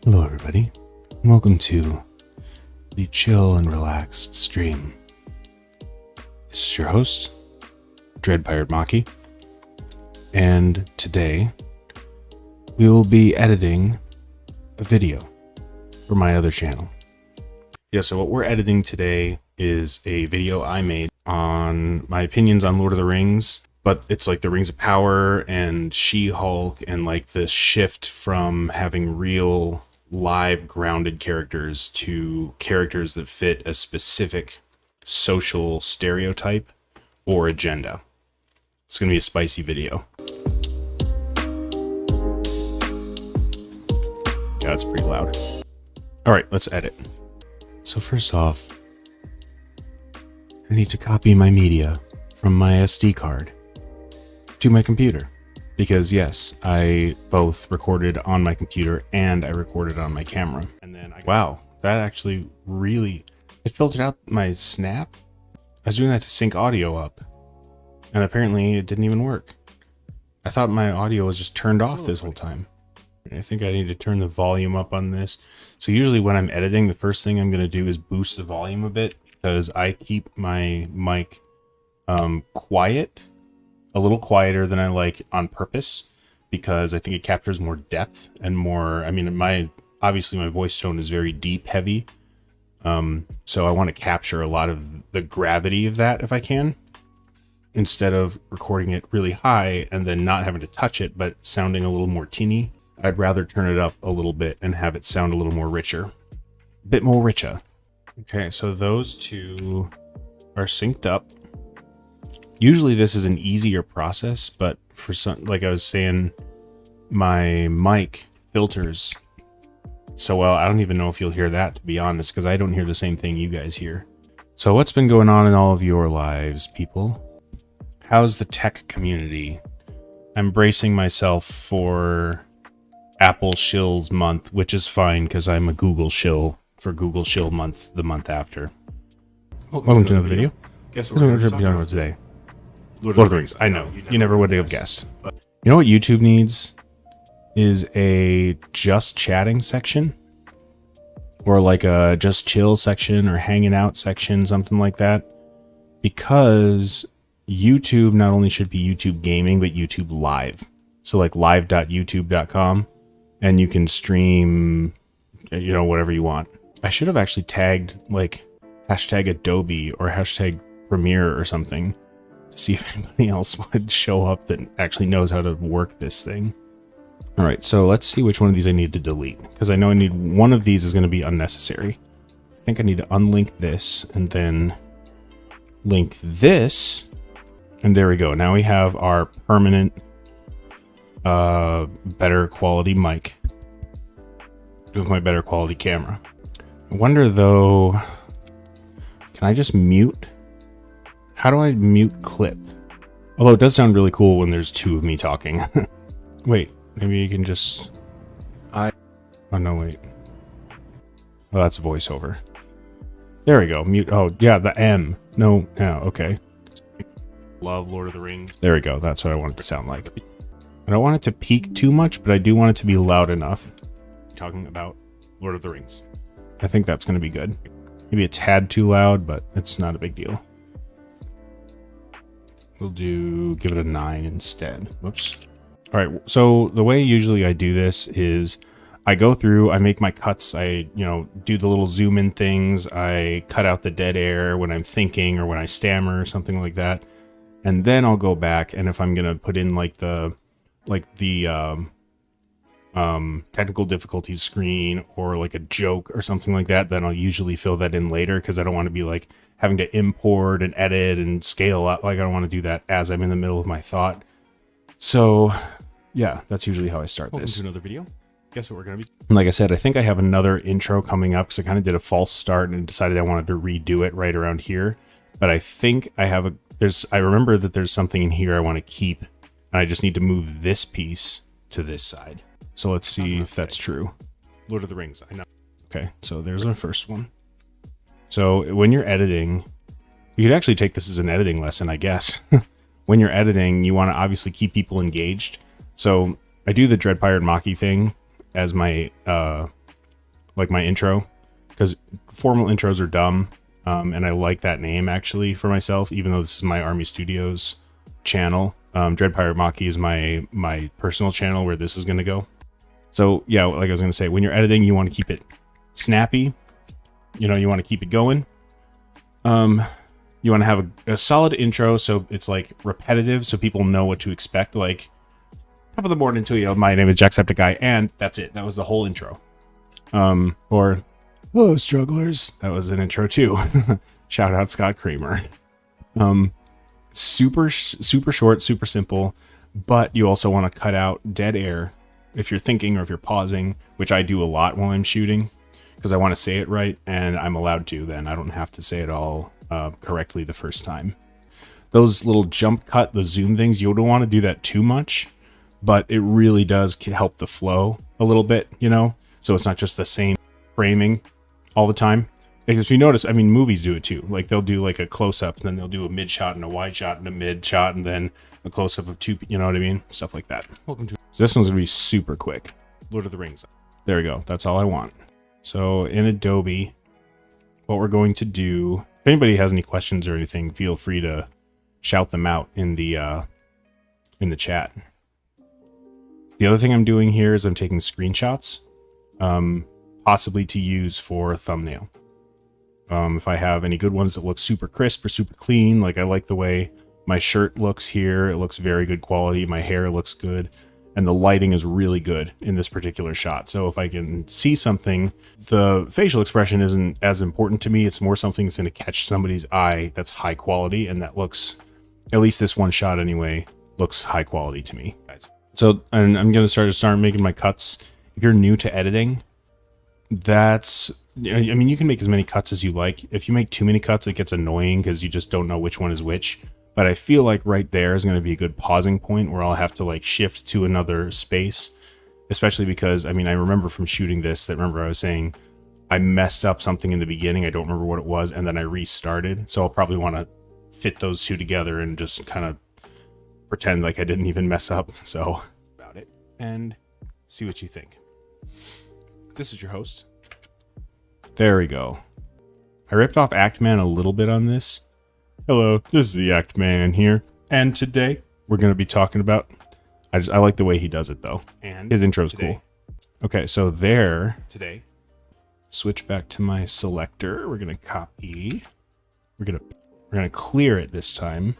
Hello everybody, and welcome to the chill and relaxed stream. This is your host, Dread Pirate Maki, and today we will be editing a video for my other channel. Yeah, so what we're editing today is a video I made on my opinions on Lord of the Rings, but it's like the Rings of Power and She-Hulk and like the shift from having real live grounded characters to characters that fit a specific social stereotype or agenda. It's going to be a spicy video. Yeah, it's pretty loud. All right, let's edit. So first off, I need to copy my media from my SD card to my computer. Because yes, I both recorded on my computer and I recorded on my camera. And then wow, that actually really, it filtered out my snap. I was doing that to sync audio up. And apparently it didn't even work. I thought my audio was just turned off this whole time. I think I need to turn the volume up on this. So usually when I'm editing, the first thing I'm going to do is boost the volume a bit because I keep my mic quiet, a little quieter than I like on purpose because I think it captures more depth and more, I mean, obviously my voice tone is very deep, heavy. So I want to capture a lot of the gravity of that if I can, instead of recording it really high and then not having to touch it, but sounding a little more tinny. I'd rather turn it up a little bit and have it sound a little more richer. A bit more richer. Okay, so those two are synced up. Usually this is an easier process, but for some, like I was saying, my mic filters so well, I don't even know if you'll hear that, to be honest, because I don't hear the same thing you guys hear. So what's been going on in all of your lives, people? How's the tech community? I'm bracing myself for Apple Shills month, which is fine because I'm a Google shill for Google Shill month the month after. Welcome to another video. Guess what we're going to be talking about today? Lord of the Rings. I know. You never would have guessed. You know what YouTube needs? Is a just chatting section. Or like a just chill section or hanging out section, something like that. Because YouTube not only should be YouTube gaming, but YouTube live. So like live.youtube.com. And you can stream, you know, whatever you want. I should have actually tagged like hashtag Adobe or hashtag Premiere or something to see if anybody else would show up that actually knows how to work this thing. All right, so let's see which one of these I need to delete, because I know I need one of these is going to be unnecessary. I think I need to unlink this and then link this. And there we go. Now we have our permanent better quality mic with my better quality camera. I wonder though, can I just mute? How do I mute clip? Although it does sound really cool when there's two of me talking. Wait, maybe you can just, oh no, wait. Oh, that's voiceover. There we go, mute. Oh yeah, the M. No, yeah, okay. Love Lord of the Rings. There we go, that's what I want it to sound like. I don't want it to peak too much, but I do want it to be loud enough. Talking about Lord of the Rings. I think that's going to be good. Maybe a tad too loud, but it's not a big deal. We'll give it a 9 instead. Whoops. All right, so the way usually I do this is I go through, I make my cuts, I, you know, do the little zoom in things, I cut out the dead air when I'm thinking or when I stammer or something like that. And then I'll go back, and if I'm going to put in like the technical difficulties screen or like a joke or something like that, then I'll usually fill that in later because I don't want to be like having to import and edit and scale up. Like I don't want to do that as I'm in the middle of my thought. So yeah, that's usually how I start this. Welcome to another video. Guess what we're going to be... Like I said, I think I have another intro coming up because I kind of did a false start and decided I wanted to redo it right around here. But I think I have I remember that there's something in here I want to keep, and I just need to move this piece to this side. So let's see if that's true. Lord of the Rings, I know. Okay, so there's our first one. So when you're editing, you could actually take this as an editing lesson, I guess. When you're editing, you want to obviously keep people engaged. So I do the Dread Pirate Maki thing as my like my intro, because formal intros are dumb. And I like that name actually for myself, even though this is my Army Studios channel. Dread Pirate Maki is my personal channel where this is going to go. So yeah, like I was going to say, when you're editing, you want to keep it snappy. You know, you want to keep it going. You want to have a solid intro, so it's like repetitive, so people know what to expect. Like, top of the morning to you. My name is Jacksepticeye, and that's it. That was the whole intro. Or hello, strugglers. That was an intro too. Shout out Scott Kramer. Super short, super simple, but you also want to cut out dead air if you're thinking or if you're pausing, which I do a lot while I'm shooting because I want to say it right, and I'm allowed to. Then I don't have to say it all correctly the first time. Those little jump cut, the zoom things, you don't want to do that too much, but it really does help the flow a little bit, you know? So it's not just the same framing all the time. Because if you notice, I mean, movies do it too. Like they'll do like a close-up, and then they'll do a mid shot and a wide shot and a mid shot, and then a close-up of two, you know what I mean? Stuff like that. Welcome to. So this one's gonna be super quick. Lord of the Rings. There we go. That's all I want. So in Adobe, what we're going to do, if anybody has any questions or anything, feel free to shout them out in the chat. The other thing I'm doing here is I'm taking screenshots, possibly to use for a thumbnail. If I have any good ones that look super crisp or super clean, like I like the way my shirt looks here. It looks very good quality. My hair looks good. And the lighting is really good in this particular shot. So if I can see something, the facial expression isn't as important to me. It's more something that's going to catch somebody's eye that's high quality. And that looks, at least this one shot anyway, looks high quality to me. So and I'm going to start making my cuts. If you're new to editing, that's, I mean, you can make as many cuts as you like. If you make too many cuts, it gets annoying because you just don't know which one is which. But I feel like right there is going to be a good pausing point where I'll have to like shift to another space, especially because, I mean, I remember from shooting this that remember I was saying I messed up something in the beginning. I don't remember what it was. And then I restarted. So I'll probably want to fit those two together and just kind of pretend like I didn't even mess up. So about it and see what you think. This is your host. There we go. I ripped off Actman a little bit on this. Hello, this is the Actman here, and today we're going to be talking about, I like the way he does it though, and his intro is cool. Okay, so there, today, switch back to my selector. We're going to copy, we're going to clear it this time,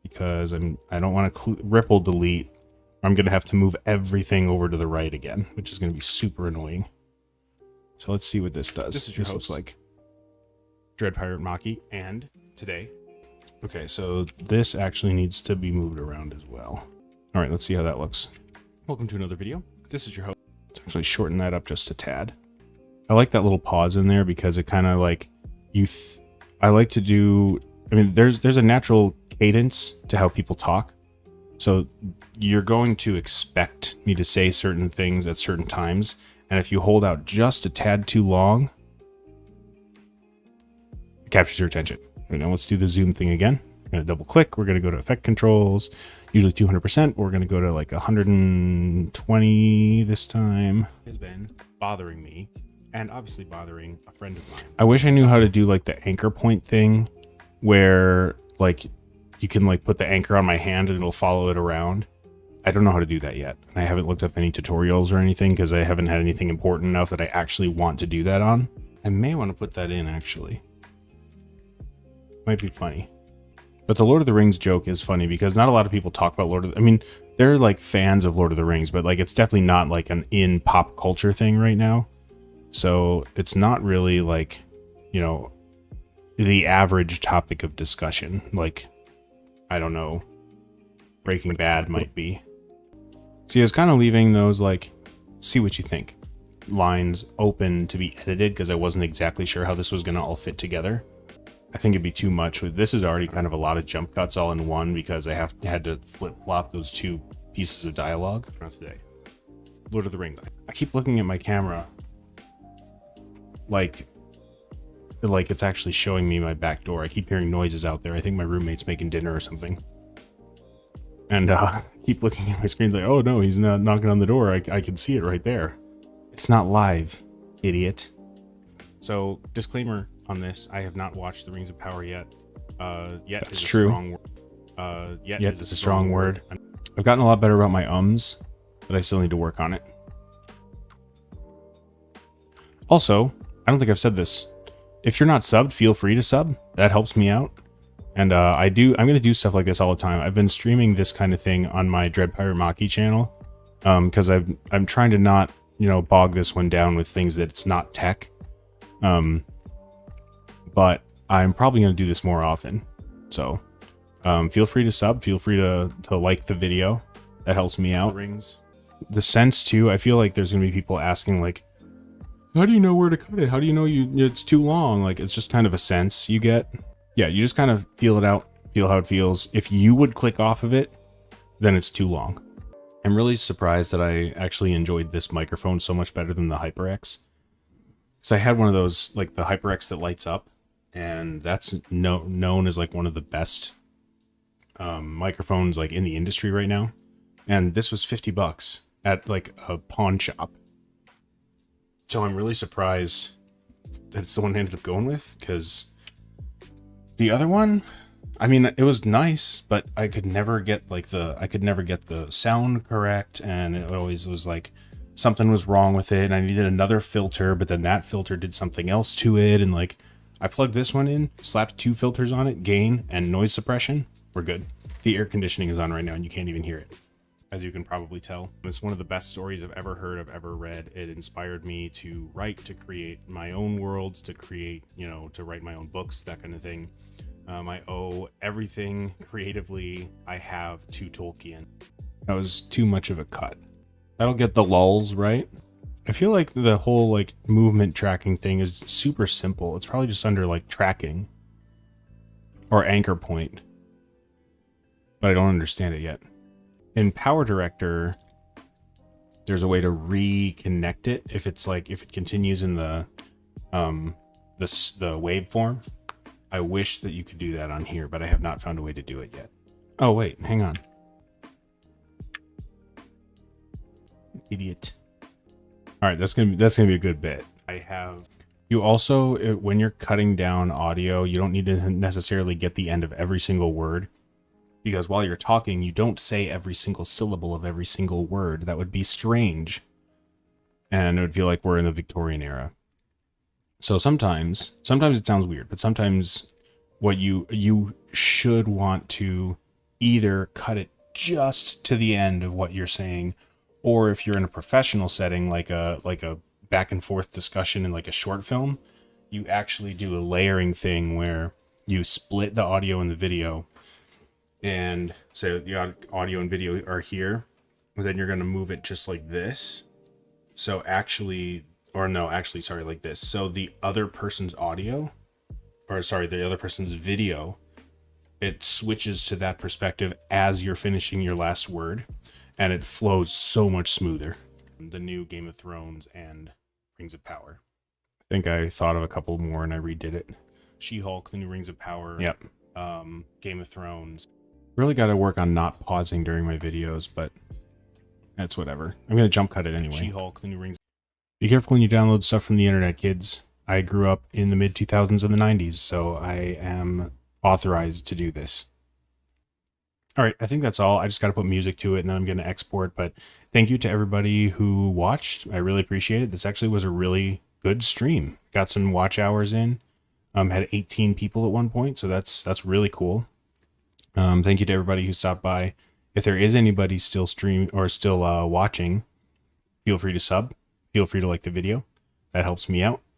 because I don't want to ripple delete. I'm going to have to move everything over to the right again, which is going to be super annoying. So let's see what this does. This is your host, like Dread Pirate Maki, and today. Okay, so this actually needs to be moved around as well. All right, let's see how that looks. Welcome to another video. This is your host. Let's actually shorten that up just a tad. I like that little pause in there because it kind of like I like to do. I mean, there's a natural cadence to how people talk. So you're going to expect me to say certain things at certain times. And if you hold out just a tad too long, it captures your attention. Right, now let's do the zoom thing again. We're going to double click. We're going to go to effect controls, usually 200%. We're going to go to like 120 this time. Has been bothering me and obviously bothering a friend of mine. I wish I knew how to do like the anchor point thing where like you can like put the anchor on my hand and it'll follow it around. I don't know how to do that yet. And I haven't looked up any tutorials or anything because I haven't had anything important enough that I actually want to do that on. I may want to put that in actually. Might be funny. But the Lord of the Rings joke is funny because not a lot of people talk about Lord of the... I mean, they're like fans of Lord of the Rings, but like it's definitely not like an in pop culture thing right now. So it's not really like, you know, the average topic of discussion. Like, I don't know, Breaking Bad might be. See, I was kind of leaving those like, see what you think, lines open to be edited because I wasn't exactly sure how this was going to all fit together. I think it'd be too much. This is already kind of a lot of jump cuts all in one because I had to flip-flop those two pieces of dialogue. Not today. Lord of the Rings. I keep looking at my camera like it's actually showing me my back door. I keep hearing noises out there. I think my roommate's making dinner or something. And keep looking at my screen like, oh no, he's not knocking on the door. I can see it right there. It's not live. Idiot. So, disclaimer on this, I have not watched The Rings of Power yet. Yet That's is true. a strong word. Yet is a strong word. I've gotten a lot better about my ums, but I still need to work on it. Also, I don't think I've said this. If you're not subbed, feel free to sub. That helps me out. And I'm going to do stuff like this all the time. I've been streaming this kind of thing on my Dread Pirate Maki channel because I'm trying to not, bog this one down with things that it's not tech. But I'm probably going to do this more often. So feel free to sub. Feel free to like the video. That helps me out. The sense, too, I feel like there's going to be people asking, like, how do you know where to cut it? How do you know it's too long? Like, it's just kind of a sense you get. Yeah, you just kind of feel it out, feel how it feels. If you would click off of it, then it's too long. I'm really surprised that I actually enjoyed this microphone so much better than the HyperX. Because I had one of those, like the HyperX that lights up, and that's known as like one of the best microphones like in the industry right now. And this was $50 at like a pawn shop. So I'm really surprised that it's the one I ended up going with, because the other one, I mean, it was nice, but I could never get the sound correct, and it always was like something was wrong with it, and I needed another filter, but then that filter did something else to it, and like I plugged this one in, slapped 2 filters on it, gain and noise suppression, we're good. The air conditioning is on right now and you can't even hear it, as you can probably tell. It's one of the best stories I've ever heard, I've ever read. It inspired me to write, to create my own worlds, to create, to write my own books, that kind of thing. I owe everything creatively I have to Tolkien. That was too much of a cut. That'll get the lulls, right? I feel like the whole like movement tracking thing is super simple. It's probably just under like tracking or anchor point, but I don't understand it yet. In Power Director, there's a way to reconnect it if it continues in the waveform. I wish that you could do that on here, but I have not found a way to do it yet. Oh wait, hang on. Idiot. All right, that's gonna be a good bit. You also, when you're cutting down audio, you don't need to necessarily get the end of every single word, because while you're talking, you don't say every single syllable of every single word. That would be strange, and it would feel like we're in the Victorian era. So sometimes it sounds weird, but sometimes what you should want to either cut it just to the end of what you're saying, or if you're in a professional setting, like a back and forth discussion in like a short film, you actually do a layering thing where you split the audio and the video, and so the audio and video are here, and then you're going to move it just like this. So like this. So the other person's the other person's video, it switches to that perspective as you're finishing your last word, and it flows so much smoother. The new Game of Thrones and Rings of Power. I think I thought of a couple more and I redid it. She-Hulk, the new Rings of Power. Yep. Game of Thrones. Really got to work on not pausing during my videos, but that's whatever. I'm going to jump cut it anyway. She-Hulk, the new Rings. Be careful when you download stuff from the internet, kids. I grew up in the mid-2000s and the 90s, so I am authorized to do this. All right, I think that's all. I just got to put music to it, and then I'm going to export. But thank you to everybody who watched. I really appreciate it. This actually was a really good stream. Got some watch hours in. Had 18 people at one point, so that's really cool. Thank you to everybody who stopped by. If there is anybody still watching, feel free to sub. Feel free to like the video. That helps me out.